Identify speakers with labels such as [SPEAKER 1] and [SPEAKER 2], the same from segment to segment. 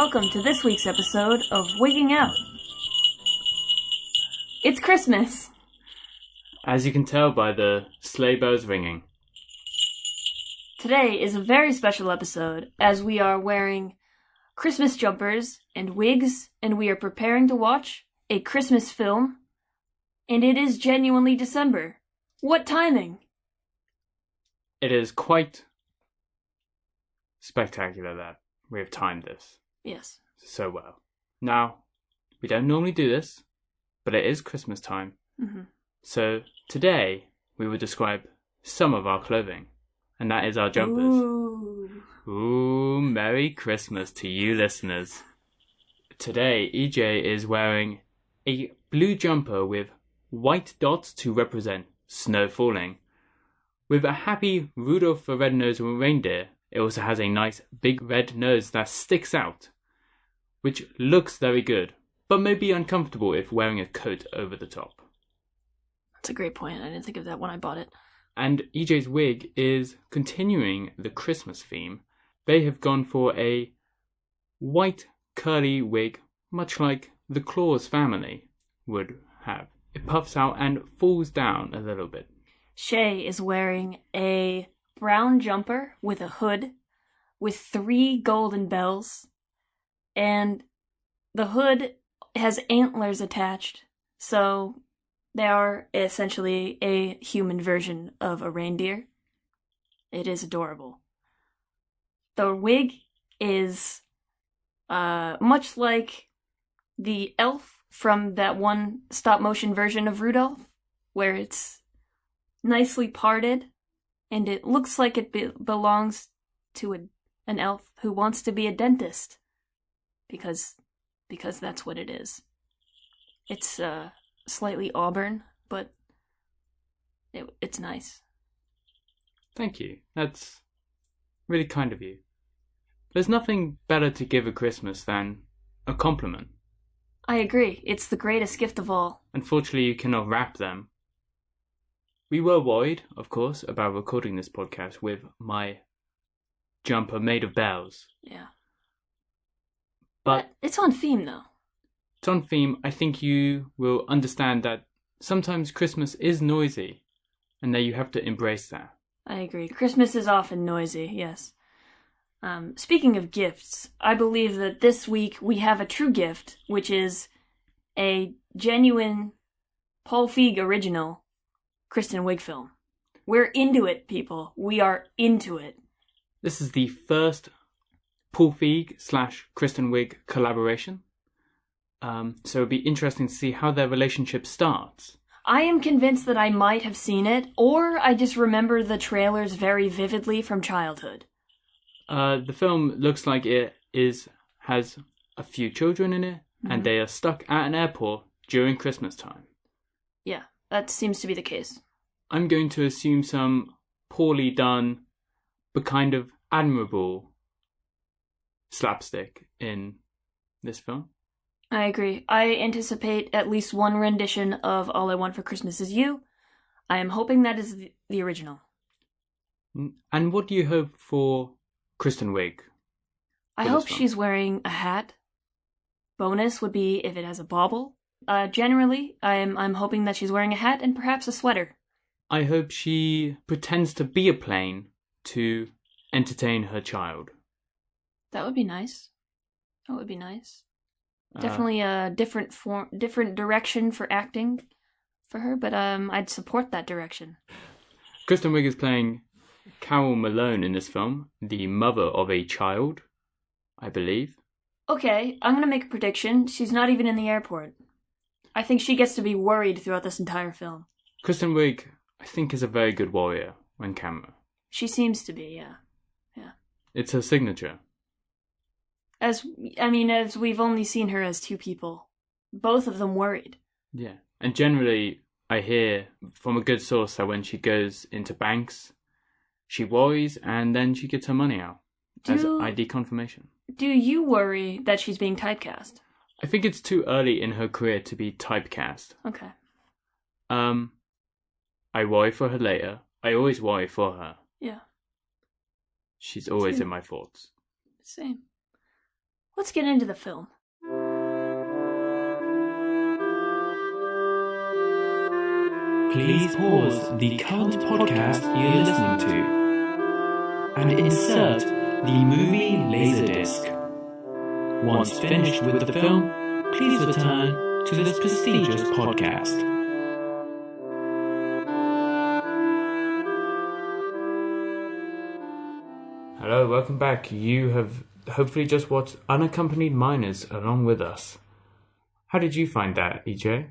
[SPEAKER 1] welcome to this week's episode of Wigging Out. It's Christmas.
[SPEAKER 2] As you can tell by the sleigh bells ringing.
[SPEAKER 1] Today is a very special episode as we are wearing Christmas jumpers and wigs, and we are preparing to watch a Christmas film, and it is genuinely December. What timing?
[SPEAKER 2] It is quite spectacular that we have timed this.
[SPEAKER 1] Yes.
[SPEAKER 2] So well. Now, we don't normally do this, but it is Christmas time.
[SPEAKER 1] Mm-hmm.
[SPEAKER 2] So today we will describe some of our clothing, and that is our jumpers. Ooh, Merry Christmas to you listeners. Today, EJ is wearing a blue jumper with white dots to represent snow falling. With a happy Rudolph the Red-Nosed Reindeer, it also has a nice big red nose that sticks out, which looks very good, but may be uncomfortable if wearing a coat over the top.
[SPEAKER 1] That's a great point. I didn't think of that when I bought it.
[SPEAKER 2] And EJ's wig is continuing the Christmas theme. They have gone for a white curly wig, much like the Claus family would have. It puffs out and falls down a little bit.
[SPEAKER 1] Chay is wearing a brown jumper with a hood with 3 golden bells, and the hood has antlers attached, so they are essentially a human version of a reindeer. It is adorable. The wig is much like the elf from that one stop-motion version of Rudolph, where it's nicely parted, and it looks like it belongs to an elf who wants to be a dentist, because that's what it is. It's slightly auburn, but it's nice.
[SPEAKER 2] Thank you. That's really kind of you. There's nothing better to give at Christmas than a compliment.
[SPEAKER 1] I agree. It's the greatest gift of all.
[SPEAKER 2] Unfortunately, you cannot wrap them. We were worried, of course, about recording this podcast with my jumper made of bells.
[SPEAKER 1] Yeah.
[SPEAKER 2] But
[SPEAKER 1] it's on theme, though.
[SPEAKER 2] It's on theme. I think you will understand that sometimes Christmas is noisy, and that you have to embrace that.
[SPEAKER 1] I agree. Christmas is often noisy, yes. Speaking of gifts, I believe that this week we have a true gift, which is a genuine Paul Feig original Kristen Wiig film. We're into it, people. We are into it.
[SPEAKER 2] This is the first Paul Feig / Kristen Wiig collaboration. So it'd be interesting to see how their relationship starts.
[SPEAKER 1] I am convinced that I might have seen it, or I just remember the trailers very vividly from childhood.
[SPEAKER 2] The film looks like it has a few children in it, and they are stuck at an airport during Christmas time.
[SPEAKER 1] Yeah, that seems to be the case.
[SPEAKER 2] I'm going to assume some poorly done, but kind of admirable slapstick in this film.
[SPEAKER 1] I agree. I anticipate at least one rendition of All I Want for Christmas Is You. I am hoping that is the original.
[SPEAKER 2] And what do you hope for Kristen Wiig?
[SPEAKER 1] I hope she's wearing a hat. Bonus would be if it has a bauble. Generally, I'm hoping that she's wearing a hat and perhaps a sweater.
[SPEAKER 2] I hope she pretends to be a plane to entertain her child.
[SPEAKER 1] That would be nice. That would be nice. Definitely a different direction for acting for her, but I'd support that direction.
[SPEAKER 2] Kristen Wiig is playing Carol Malone in this film, the mother of a child, I believe.
[SPEAKER 1] Okay, I'm gonna make a prediction. She's not even in the airport. I think she gets to be worried throughout this entire film.
[SPEAKER 2] Kristen Wiig, I think, is a very good warrior on camera.
[SPEAKER 1] She seems to be, yeah. Yeah.
[SPEAKER 2] It's her signature.
[SPEAKER 1] As we've only seen her as 2 people. Both of them worried.
[SPEAKER 2] Yeah. And generally, I hear from a good source that when she goes into banks, she worries and then she gets her money out as ID confirmation.
[SPEAKER 1] Do you worry that she's being typecast?
[SPEAKER 2] I think it's too early in her career to be typecast.
[SPEAKER 1] Okay.
[SPEAKER 2] I worry for her later. I always worry for her.
[SPEAKER 1] Yeah.
[SPEAKER 2] She's always in my thoughts.
[SPEAKER 1] Same. let's get into the film.
[SPEAKER 3] Please pause the current podcast you're listening to and insert the movie Laserdisc. Once finished with the film, please return to this prestigious podcast.
[SPEAKER 2] Hello, welcome back. You have hopefully just watched Unaccompanied Minors along with us. How did you find that, EJ?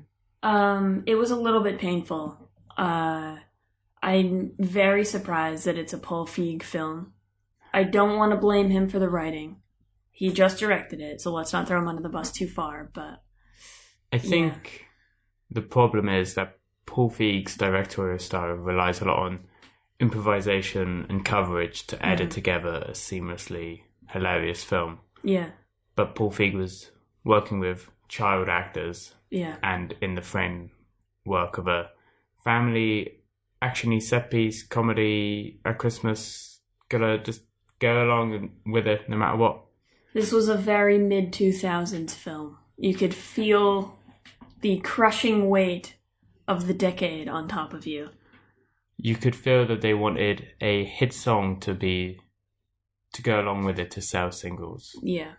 [SPEAKER 1] It was a little bit painful. I'm very surprised that it's a Paul Feig film. I don't want to blame him for the writing. He just directed it, so let's not throw him under the bus too far, but...
[SPEAKER 2] I think the problem is that Paul Feig's directorial style relies a lot on improvisation and coverage to edit together a seamlessly hilarious film.
[SPEAKER 1] Yeah.
[SPEAKER 2] But Paul Feig was working with child actors and in the framework of a family action-y set piece comedy at Christmas, gonna just go along with it no matter what.
[SPEAKER 1] This was a very mid-2000s film. You could feel the crushing weight of the decade on top of you.
[SPEAKER 2] You could feel that they wanted a hit song to go along with it to sell singles.
[SPEAKER 1] Yeah.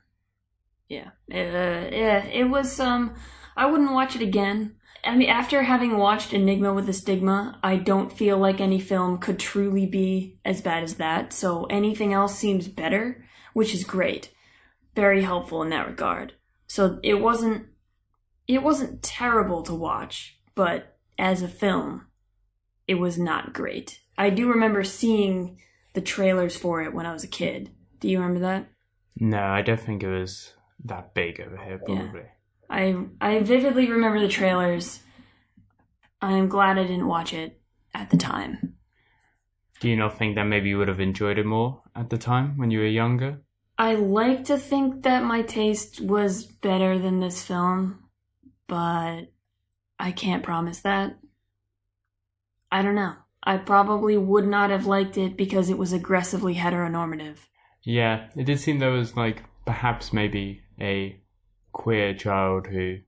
[SPEAKER 1] It was, I wouldn't watch it again. I mean, after having watched Enigma with a Stigma, I don't feel like any film could truly be as bad as that, so anything else seems better, which is great. Very helpful in that regard. So it wasn't terrible to watch, but as a film, it was not great. I do remember seeing the trailers for it when I was a kid. Do you remember that?
[SPEAKER 2] No, I don't think it was that big over here, probably.
[SPEAKER 1] Yeah. I vividly remember the trailers. I am glad I didn't watch it at the time.
[SPEAKER 2] Do you not think that maybe you would have enjoyed it more at the time when you were younger?
[SPEAKER 1] I like to think that my taste was better than this film, but I can't promise that. I don't know. I probably would not have liked it because it was aggressively heteronormative.
[SPEAKER 2] Yeah, it did seem there was perhaps maybe a queer child who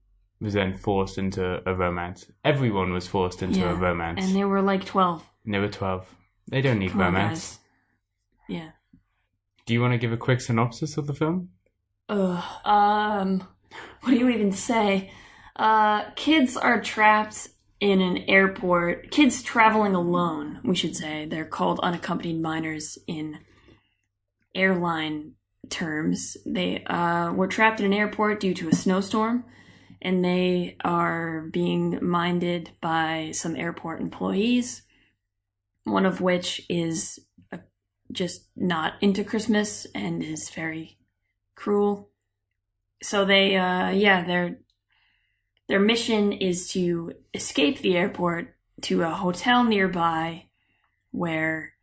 [SPEAKER 2] was then forced into a romance. Everyone was forced into a romance.
[SPEAKER 1] And they were 12.
[SPEAKER 2] And they were 12. They don't need romance.
[SPEAKER 1] Yeah.
[SPEAKER 2] Do you want to give a quick synopsis of the film?
[SPEAKER 1] What do you even say? Kids are trapped in an airport. Kids traveling alone, we should say. They're called unaccompanied minors in airline terms. They were trapped in an airport due to a snowstorm, and they are being minded by some airport employees, one of which is just not into Christmas and is very cruel. So they, their mission is to escape the airport to a hotel nearby where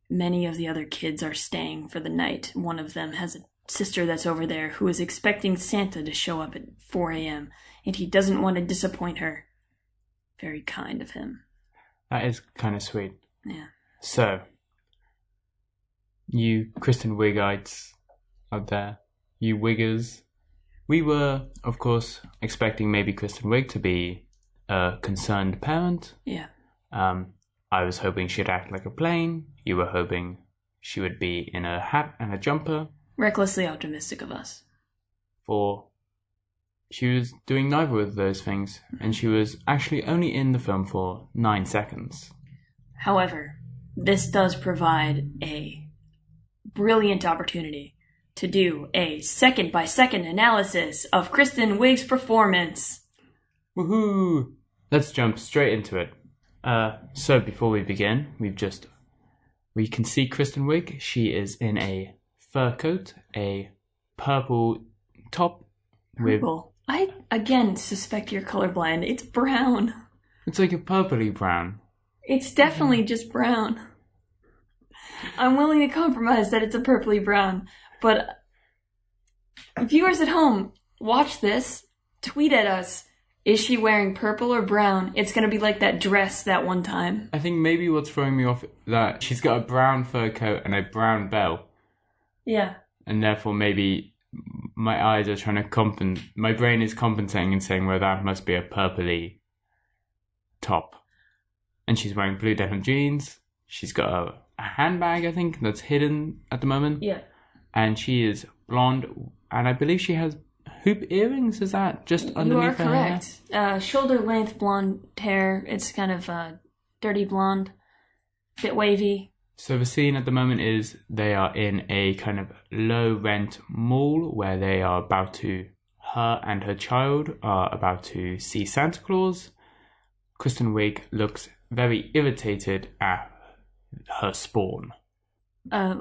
[SPEAKER 1] many of the other kids are staying for the night. One of them has a sister that's over there who is expecting Santa to show up at 4 a.m. and he doesn't want to disappoint her. Very kind of him.
[SPEAKER 2] That is kind of sweet.
[SPEAKER 1] Yeah.
[SPEAKER 2] So, you Kristen Wiigites out there, you Wiggers, we were, of course, expecting maybe Kristen Wiig to be a concerned parent.
[SPEAKER 1] Yeah.
[SPEAKER 2] I was hoping she'd act like a plane. You were hoping she would be in a hat and a jumper.
[SPEAKER 1] Recklessly optimistic of us.
[SPEAKER 2] She was doing neither of those things, and she was actually only in the film for 9 seconds.
[SPEAKER 1] However, this does provide a brilliant opportunity to do a second-by-second analysis of Kristen Wiig's performance.
[SPEAKER 2] Woohoo! Let's jump straight into it. So before we begin, we can see Kristen Wiig. She is in a fur coat, a purple top
[SPEAKER 1] Purple. I, again, suspect you're colorblind. It's brown.
[SPEAKER 2] It's like a purpley brown.
[SPEAKER 1] It's definitely just brown. I'm willing to compromise that it's a purpley brown, but viewers at home, watch this, tweet at us. Is she wearing purple or brown? It's going to be like that dress that one time.
[SPEAKER 2] I think maybe what's throwing me off that she's got a brown fur coat and a brown belt.
[SPEAKER 1] Yeah.
[SPEAKER 2] And therefore maybe my eyes are trying to my brain is compensating and saying, well, that must be a purpley top. And she's wearing blue denim jeans. She's got a handbag, I think, that's hidden at the moment.
[SPEAKER 1] Yeah.
[SPEAKER 2] And she is blonde, and I believe she has hoop earrings. Is that just underneath her hair?
[SPEAKER 1] You are correct. Shoulder-length blonde hair. It's kind of dirty blonde, bit wavy.
[SPEAKER 2] So the scene at the moment is they are in a kind of low-rent mall where her and her child are about to see Santa Claus. Kristen Wiig looks very irritated at her spawn.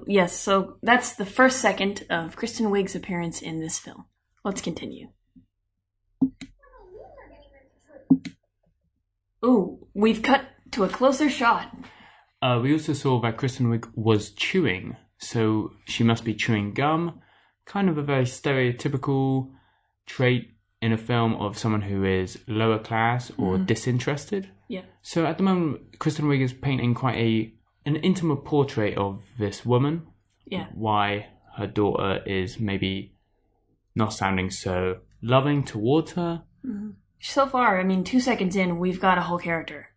[SPEAKER 1] Yes, so that's the first second of Kristen Wiig's appearance in this film. Let's continue. Ooh, we've cut to a closer shot.
[SPEAKER 2] We also saw that Kristen Wiig was chewing, so she must be chewing gum. Kind of a very stereotypical trait in a film of someone who is lower class or disinterested.
[SPEAKER 1] Yeah.
[SPEAKER 2] So at the moment, Kristen Wiig is painting quite an intimate portrait of this woman.
[SPEAKER 1] Yeah.
[SPEAKER 2] Why her daughter is maybe not sounding so loving towards her.
[SPEAKER 1] Mm-hmm. So far, 2 seconds in, we've got a whole character.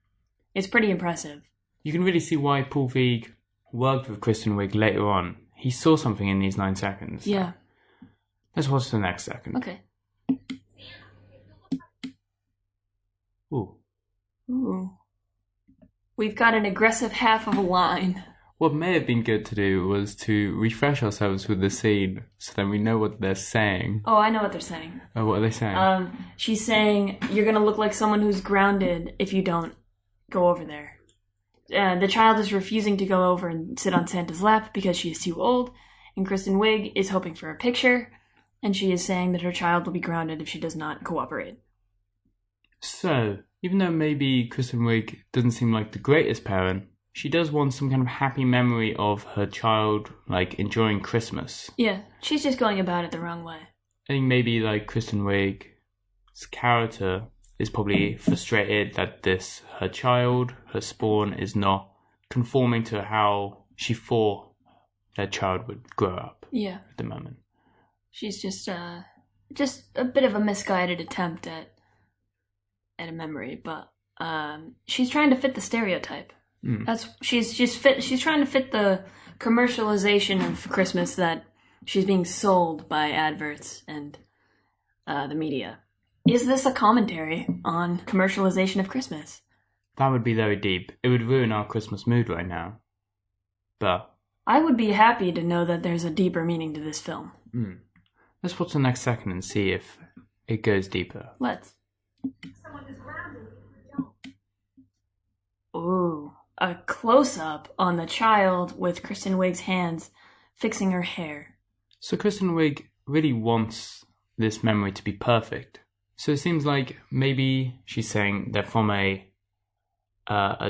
[SPEAKER 1] It's pretty impressive.
[SPEAKER 2] You can really see why Paul Feig worked with Kristen Wiig later on. He saw something in these 9 seconds.
[SPEAKER 1] Yeah.
[SPEAKER 2] Let's watch the next second.
[SPEAKER 1] Okay. Ooh. We've got an aggressive half of a line.
[SPEAKER 2] What may have been good to do was to refresh ourselves with the scene so then we know what they're saying.
[SPEAKER 1] Oh, I know what they're saying.
[SPEAKER 2] Oh, what are they saying?
[SPEAKER 1] She's saying, you're going to look like someone who's grounded if you don't go over there. The child is refusing to go over and sit on Santa's lap because she is too old, and Kristen Wiig is hoping for a picture, and she is saying that her child will be grounded if she does not cooperate.
[SPEAKER 2] So, even though maybe Kristen Wiig doesn't seem like the greatest parent, she does want some kind of happy memory of her child, enjoying Christmas.
[SPEAKER 1] Yeah, she's just going about it the wrong way.
[SPEAKER 2] I think maybe, Kristen Wiig's character is probably frustrated that her child, her spawn, is not conforming to how she thought that child would grow up.
[SPEAKER 1] Yeah.
[SPEAKER 2] At the moment.
[SPEAKER 1] She's just a bit of a misguided attempt at a memory, but she's trying to fit the stereotype. She's trying to fit the commercialization of Christmas that she's being sold by adverts and the media. Is this a commentary on commercialization of Christmas?
[SPEAKER 2] That would be very deep. It would ruin our Christmas mood right now. But
[SPEAKER 1] I would be happy to know that there's a deeper meaning to this film.
[SPEAKER 2] Let's watch the next second and see if it goes deeper.
[SPEAKER 1] Let's. Ooh, a close-up on the child with Kristen Wiig's hands fixing her hair.
[SPEAKER 2] So Kristen Wiig really wants this memory to be perfect. So it seems like maybe she's saying they're from a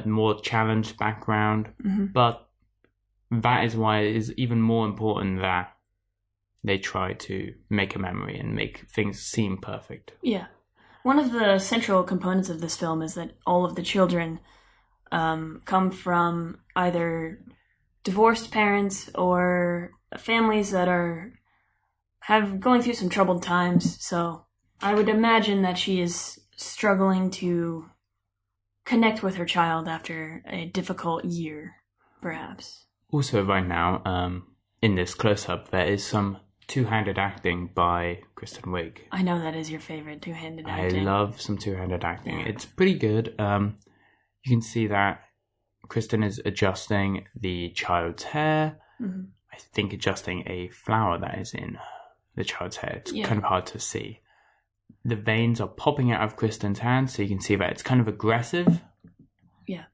[SPEAKER 2] more challenged background, but that is why it is even more important that they try to make a memory and make things seem perfect.
[SPEAKER 1] Yeah. One of the central components of this film is that all of the children come from either divorced parents or families that have going through some troubled times. So I would imagine that she is struggling to connect with her child after a difficult year, perhaps.
[SPEAKER 2] Also, right now, in this close-up, there is some two-handed acting by Kristen Wiig.
[SPEAKER 1] I know that is your favorite two-handed acting.
[SPEAKER 2] I love some two-handed acting. Yeah. It's pretty good. You can see that Kristen is adjusting the child's hair. I think adjusting a flower that is in the child's hair. It's kind of hard to see. The veins are popping out of Kristen's hand, so you can see that it's kind of aggressive.
[SPEAKER 1] Yeah.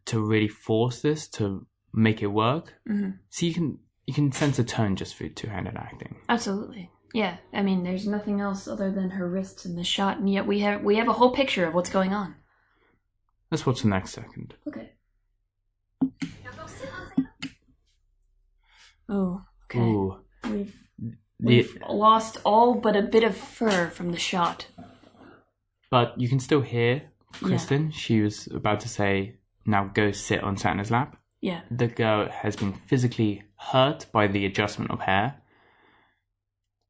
[SPEAKER 2] To really force this to make it work. So you can sense a tone just through two-handed acting.
[SPEAKER 1] Absolutely. Yeah. I mean, there's nothing else other than her wrists in the shot, and yet we have a whole picture of what's going on.
[SPEAKER 2] Let's watch the next second.
[SPEAKER 1] Okay. Oh, okay.
[SPEAKER 2] Ooh.
[SPEAKER 1] We've lost all but a bit of fur from the shot.
[SPEAKER 2] But you can still hear Kristen. Yeah. She was about to say, now go sit on Santa's lap.
[SPEAKER 1] Yeah.
[SPEAKER 2] The girl has been physically hurt by the adjustment of hair.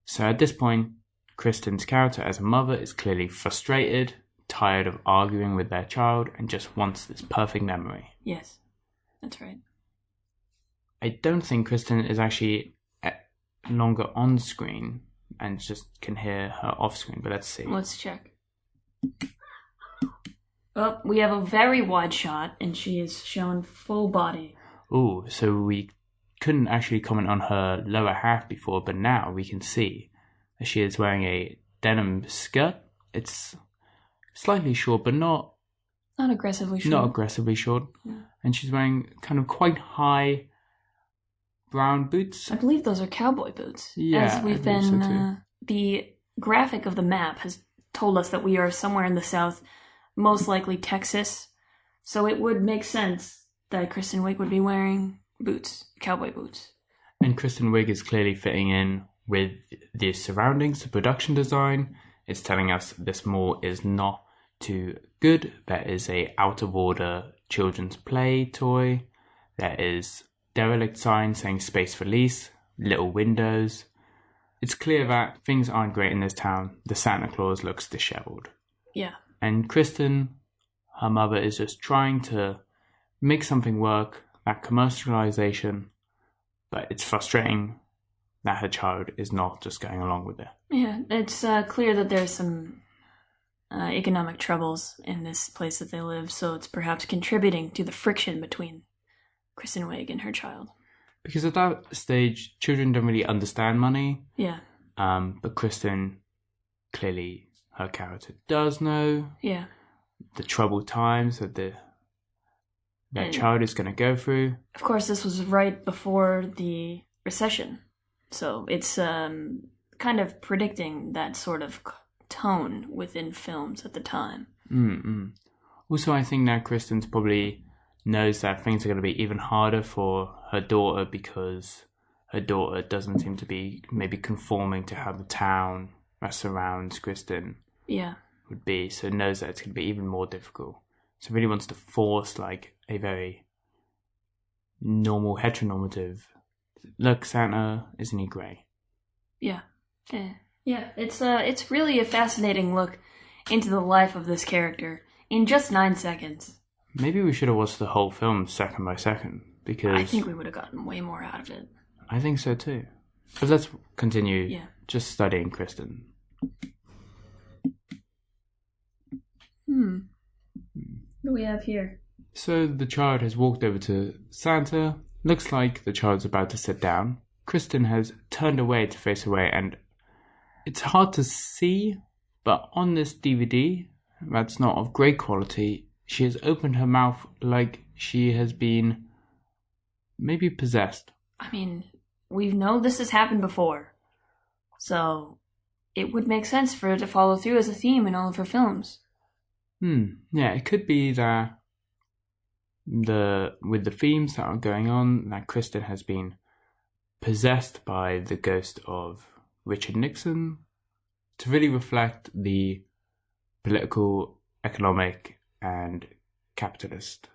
[SPEAKER 2] So at this point, Kristen's character as a mother is clearly frustrated, tired of arguing with their child, and just wants this perfect memory.
[SPEAKER 1] Yes, that's right.
[SPEAKER 2] I don't think Kristen is actually longer on screen and just can hear her off screen, but let's see.
[SPEAKER 1] Let's check. Oh, we have a very wide shot, and she is shown full body.
[SPEAKER 2] Ooh, so we couldn't actually comment on her lower half before, but now we can see that she is wearing a denim skirt. It's slightly short, but not
[SPEAKER 1] aggressively short.
[SPEAKER 2] Not aggressively short.
[SPEAKER 1] Yeah.
[SPEAKER 2] And she's wearing kind of quite high brown boots.
[SPEAKER 1] I believe those are cowboy boots.
[SPEAKER 2] Yeah,
[SPEAKER 1] as we've been. The graphic of the map has told us that we are somewhere in the south, most likely Texas. So it would make sense that Kristen Wiig would be wearing boots, cowboy boots.
[SPEAKER 2] And Kristen Wiig is clearly fitting in with the surroundings, the production design. It's telling us this mall is not too good. There is a out of order children's play toy. There is derelict sign saying space for lease, little windows. It's clear that things aren't great in this town. The Santa Claus looks disheveled.
[SPEAKER 1] Yeah.
[SPEAKER 2] And Kristen, her mother, is just trying to make something work, that commercialization, but it's frustrating that her child is not just going along with it.
[SPEAKER 1] Yeah, it's clear that there's some economic troubles in this place that they live, so it's perhaps contributing to the friction between Kristen Wiig and her child.
[SPEAKER 2] Because at that stage, children don't really understand money.
[SPEAKER 1] Yeah.
[SPEAKER 2] But Kristen, clearly, her character does know.
[SPEAKER 1] Yeah.
[SPEAKER 2] The troubled times that that child is going to go through.
[SPEAKER 1] Of course, this was right before the recession. So it's kind of predicting that sort of tone within films at the time.
[SPEAKER 2] Mm-mm. Also, I think that Kristen's probably knows that things are going to be even harder for her daughter because her daughter doesn't seem to be maybe conforming to how the town that surrounds Kristen would be. So knows that it's going to be even more difficult. So really wants to force like a very normal, heteronormative, look, Santa, isn't he grey? Yeah.
[SPEAKER 1] Yeah, it's really a fascinating look into the life of this character in just 9 seconds.
[SPEAKER 2] Maybe we should have watched the whole film second by second, because
[SPEAKER 1] I think we would have gotten way more out of it.
[SPEAKER 2] I think so too. But let's continue just studying Kristen.
[SPEAKER 1] What do we have here?
[SPEAKER 2] So the child has walked over to Santa. Looks like the child's about to sit down. Kristen has turned away to face away, and it's hard to see, but on this DVD, that's not of great quality, she has opened her mouth like she has been maybe possessed.
[SPEAKER 1] I mean, we know this has happened before, so it would make sense for it to follow through as a theme in all of her films.
[SPEAKER 2] Yeah, it could be that with the themes that are going on, that Kristen has been possessed by the ghost of Richard Nixon to really reflect the political, economic, and capitalist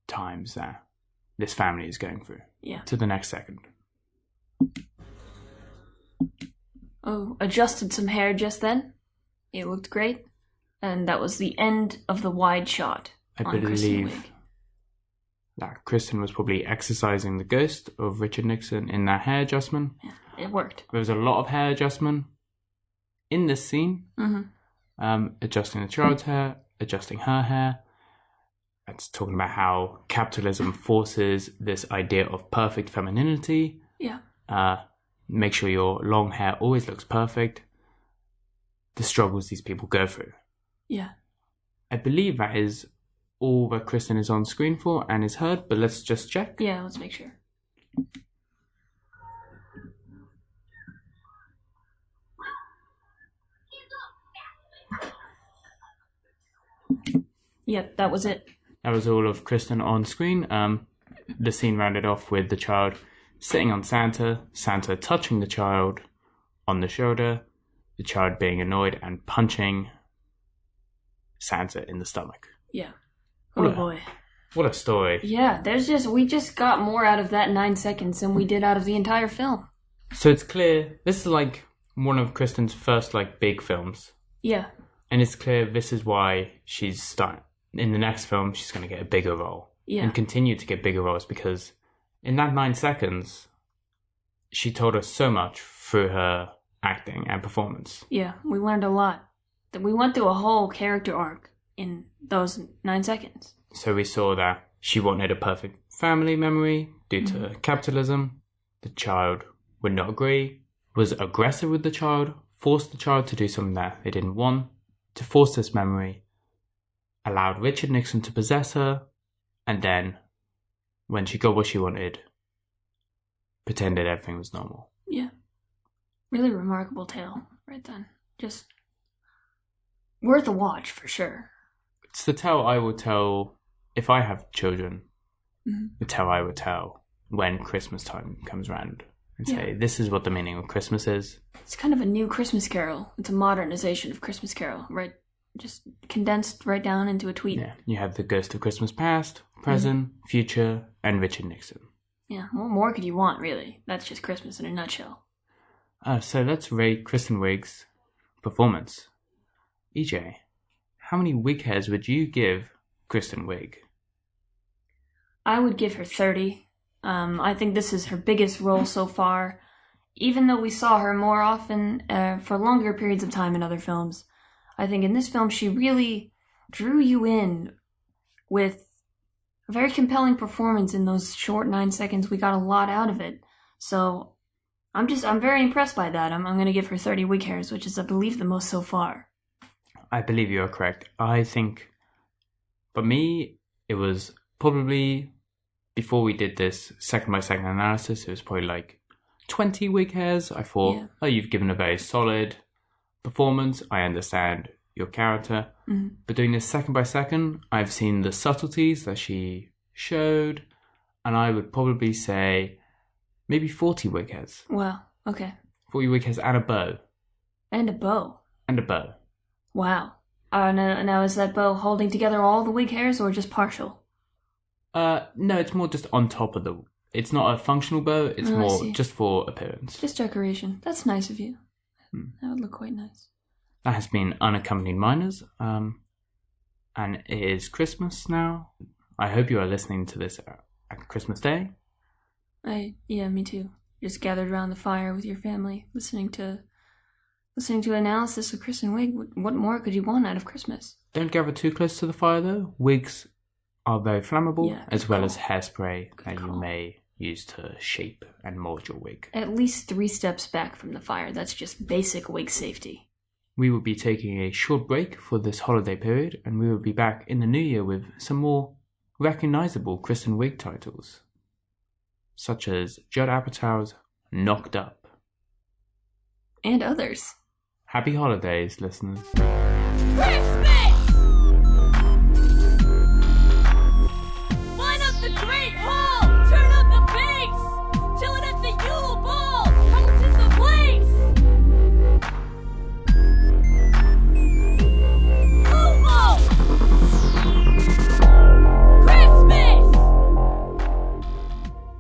[SPEAKER 2] times that this family is going through.
[SPEAKER 1] Yeah.
[SPEAKER 2] To the next second.
[SPEAKER 1] Oh, adjusted some hair just then. It looked great. And that was the end of the wide shot.
[SPEAKER 2] I believe that Kristen was probably exercising the ghost of Richard Nixon in that hair adjustment.
[SPEAKER 1] Yeah, it worked.
[SPEAKER 2] There was a lot of hair adjustment in this scene. Adjusting the child's hair, adjusting her hair. It's talking about how capitalism forces this idea of perfect femininity.
[SPEAKER 1] Yeah.
[SPEAKER 2] Make sure your long hair always looks perfect. The struggles these people go through.
[SPEAKER 1] Yeah.
[SPEAKER 2] I believe that is all that Kristen is on screen for and is heard, but let's just check.
[SPEAKER 1] Yeah, let's make sure. Yep, that was it.
[SPEAKER 2] That was all of Kristen on screen. The scene rounded off with the child sitting on Santa, Santa touching the child on the shoulder, the child being annoyed and punching Santa in the stomach.
[SPEAKER 1] Yeah. Oh boy.
[SPEAKER 2] What a story.
[SPEAKER 1] Yeah, we just got more out of that 9 seconds than we did out of the entire film.
[SPEAKER 2] So it's clear this is like one of Kristen's first like big films.
[SPEAKER 1] Yeah.
[SPEAKER 2] And it's clear this is why she's starting. In the next film, she's going to get a bigger role.
[SPEAKER 1] Yeah.
[SPEAKER 2] And continue to get bigger roles because in that 9 seconds, she told us so much through her acting and performance.
[SPEAKER 1] Yeah, we learned a lot. We went through a whole character arc in those 9 seconds.
[SPEAKER 2] So we saw that she wanted a perfect family memory due to capitalism. The child would not agree, was aggressive with the child, forced the child to do something that they didn't want, to force this memory, allowed Richard Nixon to possess her, and then, when she got what she wanted, pretended everything was normal.
[SPEAKER 1] Yeah. Really remarkable tale right then. Just worth a watch for sure.
[SPEAKER 2] It's the tale I will tell if I have children. The tale I would tell when Christmas time comes around and say, this is what the meaning of Christmas is.
[SPEAKER 1] It's kind of a new Christmas Carol. It's a modernization of Christmas Carol, right? Just condensed right down into a tweet.
[SPEAKER 2] Yeah, you have the ghost of Christmas past, present, future, and Richard Nixon.
[SPEAKER 1] Yeah, what more could you want, really? That's just Christmas in a nutshell.
[SPEAKER 2] So let's rate Kristen Wiig's performance. EJ, how many wig hairs would you give Kristen Wiig?
[SPEAKER 1] I would give her 30. I think this is her biggest role so far. Even though we saw her more often for longer periods of time in other films, I think in this film she really drew you in with a very compelling performance in those short 9 seconds. We got a lot out of it. So I'm very impressed by that. I'm going to give her 30 wig hairs, which is, I believe, the most so far.
[SPEAKER 2] I believe you are correct. I think, for me, it was probably, before we did this second by second analysis, it was probably like 20 wig hairs. I thought, you've given a very solid performance. I understand your character. But doing this second by second, I've seen the subtleties that she showed, and I would probably say maybe 40 wig hairs.
[SPEAKER 1] Wow, okay.
[SPEAKER 2] 40 wig hairs and a bow.
[SPEAKER 1] And a bow.
[SPEAKER 2] And a bow.
[SPEAKER 1] Wow. Now is that bow holding together all the wig hairs or just partial?
[SPEAKER 2] No, it's more just on top of the... It's not a functional bow, it's more just for appearance.
[SPEAKER 1] Just decoration. That's nice of you. That would look quite nice.
[SPEAKER 2] That has been Unaccompanied Minors, and it is Christmas now. I hope you are listening to this at Christmas Day.
[SPEAKER 1] Yeah, me too. Just gathered around the fire with your family, listening to analysis of Kristen Wiig. What more could you want out of Christmas?
[SPEAKER 2] Don't gather too close to the fire, though. Wigs are very flammable, as well as hairspray that you may use to shape and mold your wig.
[SPEAKER 1] At least 3 steps back from the fire. That's just basic wig safety.
[SPEAKER 2] We will be taking a short break for this holiday period, and we will be back in the new year with some more recognizable Kristen Wiig titles, such as Judd Apatow's Knocked Up.
[SPEAKER 1] And others.
[SPEAKER 2] Happy holidays, listeners.
[SPEAKER 1] Christmas!